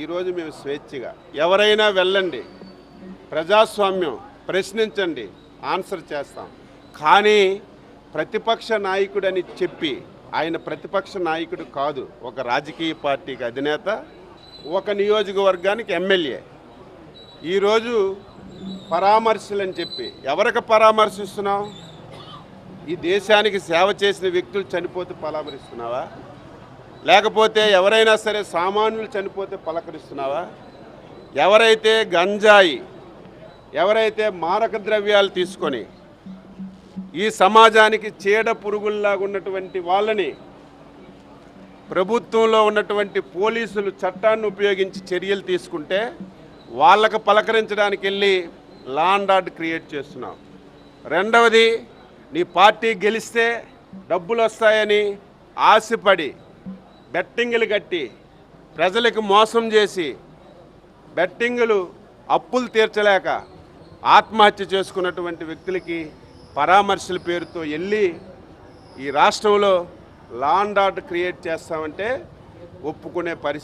ఈరోజు మేము స్వేచ్ఛగా ఎవరైనా వెళ్ళండి, ప్రజాస్వామ్యం, ప్రశ్నించండి, ఆన్సర్ చేస్తాం. కానీ ప్రతిపక్ష నాయకుడని చెప్పి ఆయన ప్రతిపక్ష నాయకుడు కాదు, ఒక రాజకీయ పార్టీకి అధినేత, ఒక నియోజకవర్గానికి ఎమ్మెల్యే. ఈరోజు పరామర్శలని చెప్పి ఎవరికి పరామర్శిస్తున్నావు? ఈ దేశానికి సేవ చేసిన వ్యక్తులు చనిపోతే పరామర్శిస్తున్నావా? లేకపోతే ఎవరైనా సరే సామాన్యులు చనిపోతే పలకరిస్తున్నావా? ఎవరైతే గంజాయి, ఎవరైతే మారక ద్రవ్యాలు తీసుకొని ఈ సమాజానికి చీడ పురుగుల్లాగా ఉన్నటువంటి వాళ్ళని ప్రభుత్వంలో ఉన్నటువంటి పోలీసులు చట్టాన్ని ఉపయోగించి చర్యలు తీసుకుంటే వాళ్ళకు పలకరించడానికి వెళ్ళి లా అండ్ ఆర్డర్ క్రియేట్ చేస్తున్నావు. రెండవది, నీ పార్టీ గెలిస్తే డబ్బులు వస్తాయని ఆశపడి బెట్టింగులు కట్టి ప్రజలకు మోసం చేసి బెట్టింగులు అప్పులు తీర్చలేక ఆత్మహత్య చేసుకున్నటువంటి వ్యక్తులకి పరామర్శల పేరుతో వెళ్ళి ఈ రాష్ట్రంలో లా అండ్ ఆర్డర్ క్రియేట్ చేస్తామంటే ఒప్పుకునే పరిస్థితి